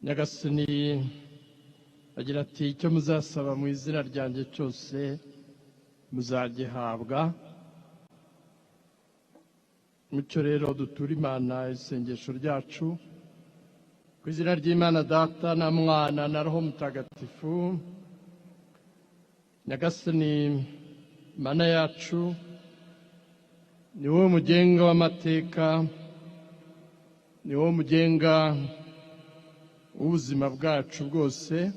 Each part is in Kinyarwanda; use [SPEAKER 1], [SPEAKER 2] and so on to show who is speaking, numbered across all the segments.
[SPEAKER 1] nyagasani agira ati icyo muzasaba mu izina ryanjye cyose muzagihabwa. Mucyo rero duture Imana isengesho ryacu ku izina ry'Imana Data na Mwana na Roho Mutagatifu. Nyagasani Mana yacu, ni wowe mugenga w'amateka, ni wowe mugenga w'ubuzima bwacu bwose.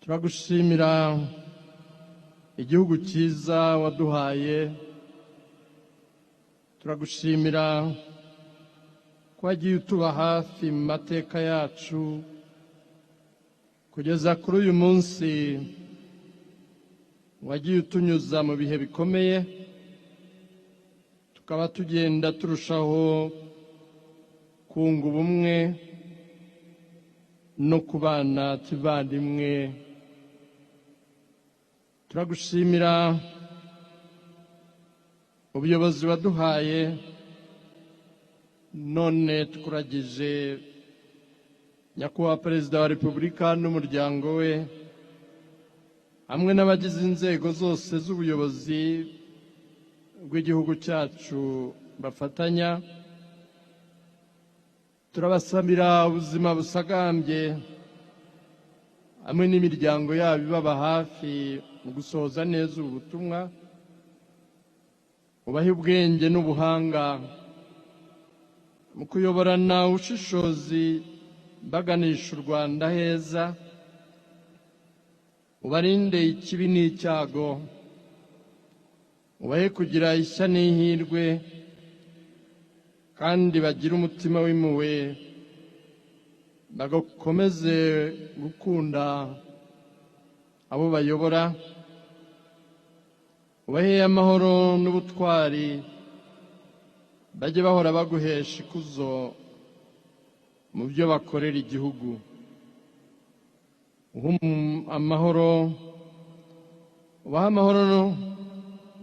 [SPEAKER 1] Turagushimira igihugu cyiza waduhaye, turagushimira ko wagiye utuba hafi mu mateka yacu kugeza kuri uyu munsi. Wagiye utunyuza mu bihe bikomeye, tukaba tugenda turushaho kunga ubumwe no kubana kivandimwe. Turagushimira ubuyobozi waduhaye, none tukuragije nyakubahwa Perezida wa Repubulika n'umuryango we hamwe n'abagize inzego zose z'ubuyobozi bw'igihugu cyacu bafatanya. Turabasabira ubuzima busagambye hamwe n'imiryango yabo ibaba hafi mu gusohoza neza ubu butumwa. Ubahe ubwenge n'ubuhanga mu kuyoborana ubushishozi baganisha u Rwanda heza. Ubarinde ikibi n'icyago, ubahe kugira ishya n'ihirwe, kandi bagire umutima w'impuhwe, bagakomeze gukunda abo bayobora. Ubahe amahoro n'ubutwari, bajye bahora baguhesha ikuzo mu byo bakorera igihugu. Amahoro, ubahe amahoro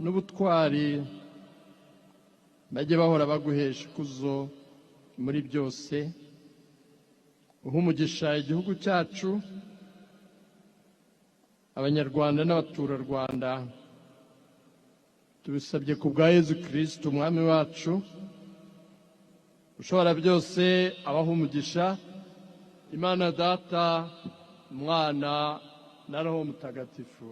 [SPEAKER 1] n'ubutwari, bajye bahora baguhesha ikuzo muri byose. Uha umugisha igihugu cyacu, abanyarwanda n'abaturarwanda. Tubisabye ku bwa Yezu Kristo umwami wacu ushobora byose. Abaha umugisha Imana Data, Mwana na Roho Mutagatifu.